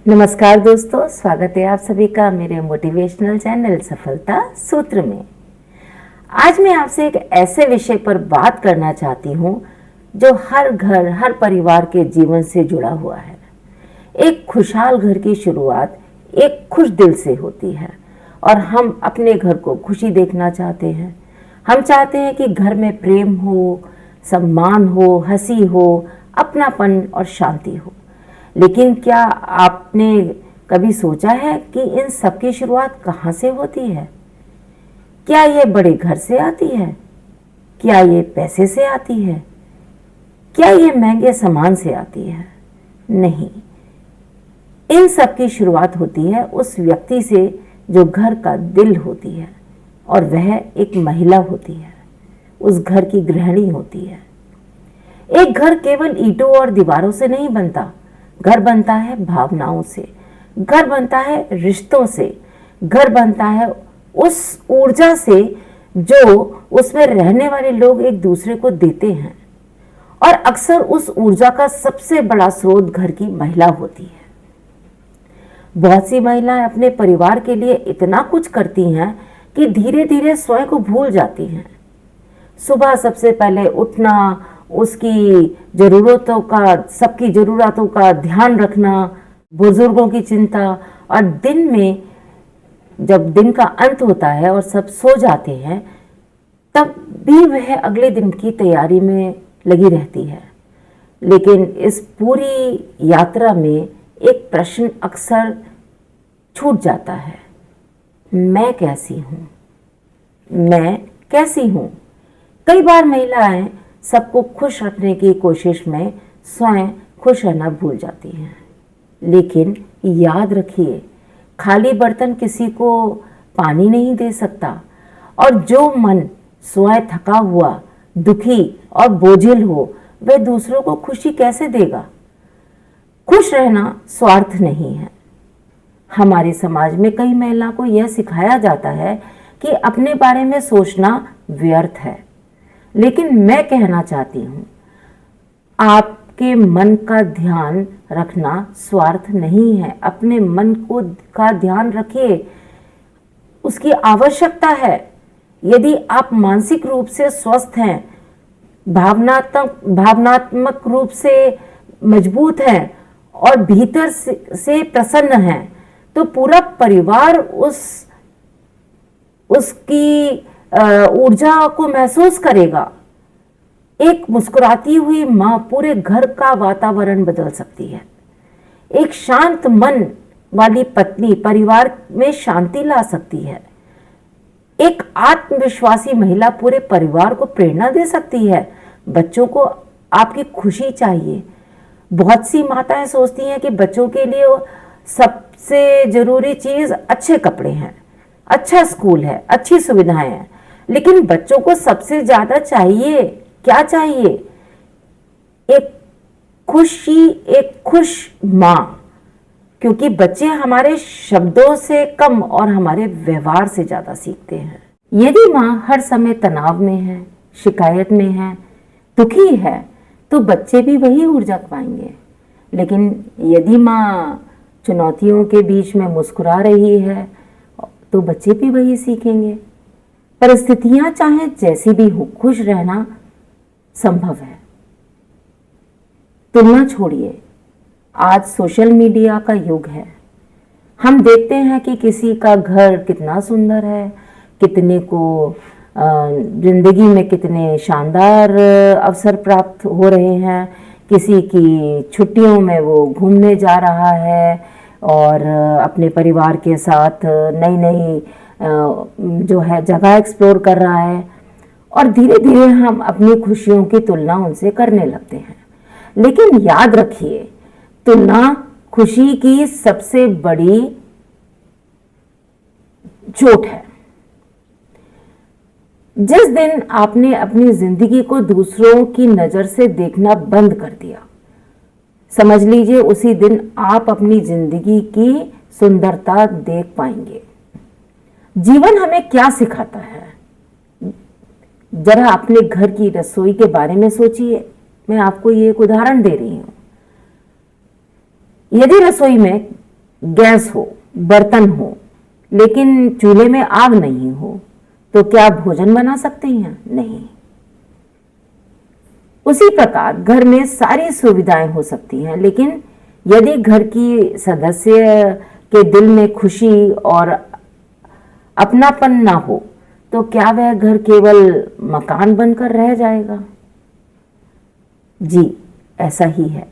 नमस्कार दोस्तों, स्वागत है आप सभी का मेरे मोटिवेशनल चैनल सफलता सूत्र में। आज मैं आपसे एक ऐसे विषय पर बात करना चाहती हूँ जो हर घर, हर परिवार के जीवन से जुड़ा हुआ है। एक खुशहाल घर की शुरुआत एक खुश दिल से होती है और हम अपने घर को खुशी देखना चाहते हैं। हम चाहते हैं कि घर में प्रेम हो, सम्मान हो, हंसी हो, अपनापन और शांति हो। लेकिन क्या आपने कभी सोचा है कि इन सब की शुरुआत कहाँ से होती है? क्या ये बड़े घर से आती है? क्या ये पैसे से आती है? क्या ये महंगे सामान से आती है? नहीं, इन सब की शुरुआत होती है उस व्यक्ति से जो घर का दिल होती है, और वह एक महिला होती है, उस घर की गृहिणी होती है। एक घर केवल ईंटों और दीवारों से नहीं बनता। घर बनता है भावनाओं से, घर बनता है रिश्तों से, घर बनता है उस ऊर्जा से जो उसमें रहने वाले लोग एक दूसरे को देते हैं। और अक्सर उस ऊर्जा का सबसे बड़ा स्रोत घर की महिला होती है। बहुत सी महिलाएं अपने परिवार के लिए इतना कुछ करती हैं कि धीरे धीरे स्वयं को भूल जाती हैं। सुबह सबसे पहले उठना, उसकी ज़रूरतों का, सबकी ज़रूरतों का ध्यान रखना, बुजुर्गों की चिंता, और दिन में जब दिन का अंत होता है और सब सो जाते हैं तब भी वह अगले दिन की तैयारी में लगी रहती है। लेकिन इस पूरी यात्रा में एक प्रश्न अक्सर छूट जाता है, मैं कैसी हूँ? मैं कैसी हूँ? कई बार महिलाएं सबको खुश रखने की कोशिश में स्वयं खुश रहना भूल जाती हैं। लेकिन याद रखिए, खाली बर्तन किसी को पानी नहीं दे सकता, और जो मन स्वयं थका हुआ, दुखी और बोझिल हो, वह दूसरों को खुशी कैसे देगा? खुश रहना स्वार्थ नहीं है। हमारे समाज में कई महिलाओं को यह सिखाया जाता है कि अपने बारे में सोचना व्यर्थ है। लेकिन मैं कहना चाहती हूँ, आपके मन का ध्यान रखना स्वार्थ नहीं है। अपने मन का ध्यान रखिए, उसकी आवश्यकता है। यदि आप मानसिक रूप से स्वस्थ हैं, भावनात्मक रूप से मजबूत हैं और भीतर से प्रसन्न हैं, तो पूरा परिवार उसकी ऊर्जा को महसूस करेगा। एक मुस्कुराती हुई माँ पूरे घर का वातावरण बदल सकती है। एक शांत मन वाली पत्नी परिवार में शांति ला सकती है। एक आत्मविश्वासी महिला पूरे परिवार को प्रेरणा दे सकती है। बच्चों को आपकी खुशी चाहिए। बहुत सी माताएं सोचती हैं कि बच्चों के लिए सबसे जरूरी चीज अच्छे कपड़े हैं, अच्छा स्कूल है, अच्छी सुविधाएं हैं। लेकिन बच्चों को सबसे ज्यादा चाहिए, क्या चाहिए? एक खुशी, एक खुश माँ। क्योंकि बच्चे हमारे शब्दों से कम और हमारे व्यवहार से ज्यादा सीखते हैं। यदि माँ हर समय तनाव में है, शिकायत में है, दुखी है, तो बच्चे भी वही ऊर्जा पाएंगे। लेकिन यदि माँ चुनौतियों के बीच में मुस्कुरा रही है, तो बच्चे भी वही सीखेंगे। परिस्थितियां चाहे जैसी भी हो, खुश रहना संभव है। तुलना छोड़िए, आज सोशल मीडिया का युग है। हम देखते हैं कि किसी का घर कितना सुंदर है, कितने को जिंदगी में कितने शानदार अवसर प्राप्त हो रहे हैं। किसी की छुट्टियों में वो घूमने जा रहा है और अपने परिवार के साथ नई नई जो है जगह एक्सप्लोर कर रहा है, और धीरे धीरे हम अपनी खुशियों की तुलना उनसे करने लगते हैं। लेकिन याद रखिए, तुलना खुशी की सबसे बड़ी चोट है। जिस दिन आपने अपनी जिंदगी को दूसरों की नजर से देखना बंद कर दिया, समझ लीजिए उसी दिन आप अपनी जिंदगी की सुंदरता देख पाएंगे। जीवन हमें क्या सिखाता है? जरा अपने घर की रसोई के बारे में सोचिए। मैं आपको ये एक उदाहरण दे रही हूं। यदि रसोई में गैस हो, बर्तन हो, लेकिन चूल्हे में आग नहीं हो, तो क्या आप भोजन बना सकते हैं? नहीं। उसी प्रकार घर में सारी सुविधाएं हो सकती हैं, लेकिन यदि घर की सदस्य के दिल में खुशी और अपनापन ना हो, तो क्या वह घर केवल मकान बनकर रह जाएगा? जी, ऐसा ही है।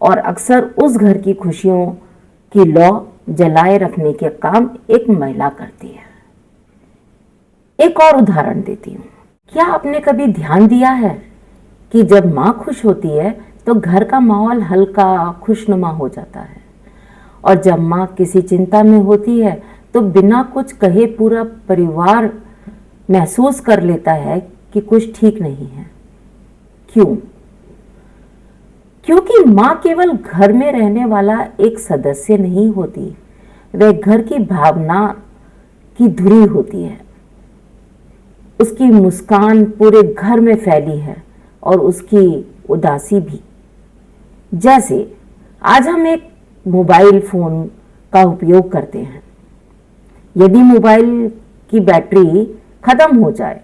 और अक्सर उस घर की खुशियों की लौ जलाए रखने के काम एक महिला करती है। एक और उदाहरण देती हूँ। क्या आपने कभी ध्यान दिया है कि जब माँ खुश होती है तो घर का माहौल हल्का खुशनुमा हो जाता है, और जब माँ किसी चिंता में होती है तो बिना कुछ कहे पूरा परिवार महसूस कर लेता है कि कुछ ठीक नहीं है। क्यों? क्योंकि माँ केवल घर में रहने वाला एक सदस्य नहीं होती, वह घर की भावना की धुरी होती है। उसकी मुस्कान पूरे घर में फैली है और उसकी उदासी भी। जैसे आज हम एक मोबाइल फोन का उपयोग करते हैं, यदि मोबाइल की बैटरी खत्म हो जाए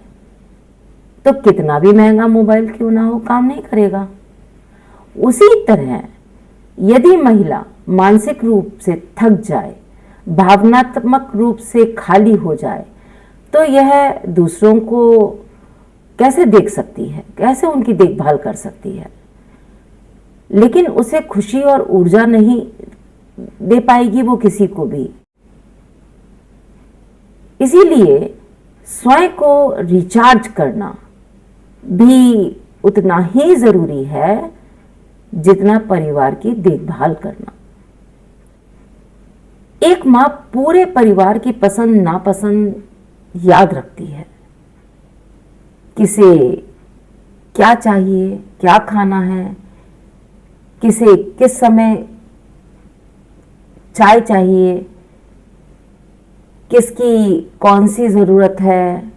तो कितना भी महंगा मोबाइल क्यों ना हो, काम नहीं करेगा। उसी तरह यदि महिला मानसिक रूप से थक जाए, भावनात्मक रूप से खाली हो जाए, तो यह दूसरों को कैसे देख सकती है, कैसे उनकी देखभाल कर सकती है, लेकिन उसे खुशी और ऊर्जा नहीं दे पाएगी वो किसी को भी। इसीलिए स्वयं को रिचार्ज करना भी उतना ही जरूरी है जितना परिवार की देखभाल करना। एक माँ पूरे परिवार की पसंद नापसंद याद रखती है, किसे क्या चाहिए, क्या खाना है, किसे किस समय चाय चाहिए, किसकी कौन सी जरूरत है,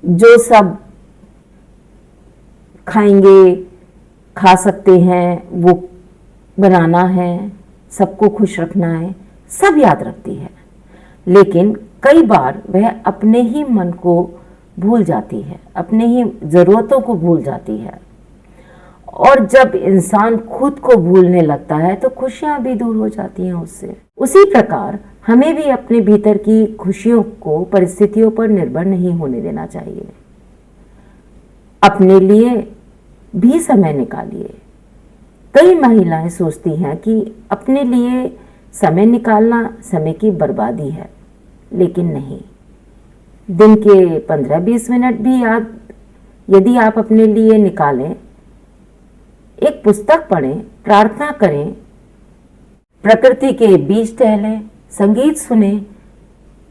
जो सब खाएंगे खा सकते हैं वो बनाना है, सबको खुश रखना है, सब याद रखती है। लेकिन कई बार वह अपने ही मन को भूल जाती है, अपने ही जरूरतों को भूल जाती है। और जब इंसान खुद को भूलने लगता है तो खुशियां भी दूर हो जाती हैं उससे। उसी प्रकार हमें भी अपने भीतर की खुशियों को परिस्थितियों पर निर्भर नहीं होने देना चाहिए। अपने लिए भी समय निकालिए। कई महिलाएं सोचती हैं कि अपने लिए समय निकालना समय की बर्बादी है, लेकिन नहीं। दिन के 15-20 मिनट भी यदि आप अपने लिए निकालें, एक पुस्तक पढ़ें, प्रार्थना करें, प्रकृति के बीच टहलें, संगीत सुने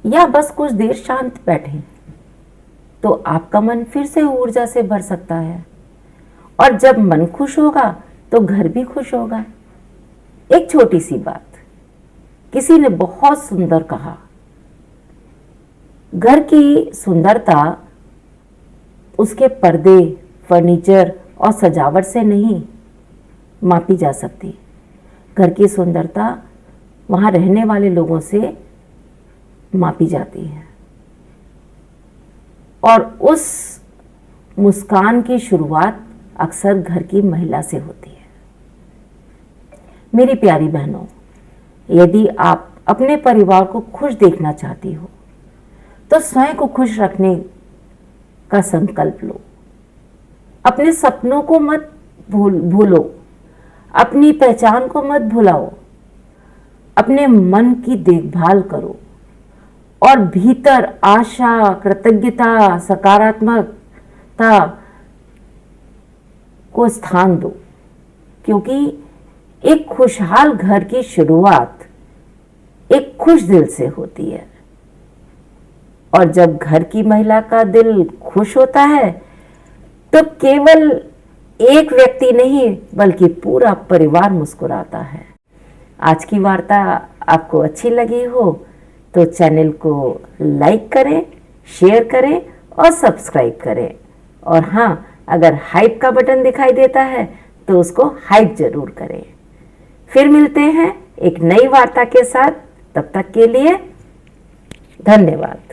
या बस कुछ देर शांत बैठें, तो आपका मन फिर से ऊर्जा से भर सकता है। और जब मन खुश होगा तो घर भी खुश होगा। एक छोटी सी बात, किसी ने बहुत सुंदर कहा, घर की सुंदरता उसके पर्दे, फर्नीचर और सजावट से नहीं मापी जा सकती। घर की सुंदरता वहां रहने वाले लोगों से मापी जाती है। और उस मुस्कान की शुरुआत अक्सर घर की महिला से होती है। मेरी प्यारी बहनों, यदि आप अपने परिवार को खुश देखना चाहती हो तो स्वयं को खुश रखने का संकल्प लो। अपने सपनों को मत भूलो, अपनी पहचान को मत भुलाओ, अपने मन की देखभाल करो और भीतर आशा, कृतज्ञता, सकारात्मकता को स्थान दो, क्योंकि एक खुशहाल घर की शुरुआत एक खुश दिल से होती है। और जब घर की महिला का दिल खुश होता है तो केवल एक व्यक्ति नहीं बल्कि पूरा परिवार मुस्कुराता है। आज की वार्ता आपको अच्छी लगी हो तो चैनल को लाइक करें, शेयर करें और सब्सक्राइब करें। और हाँ, अगर हाइप का बटन दिखाई देता है तो उसको हाइप जरूर करें। फिर मिलते हैं एक नई वार्ता के साथ। तब तक के लिए धन्यवाद।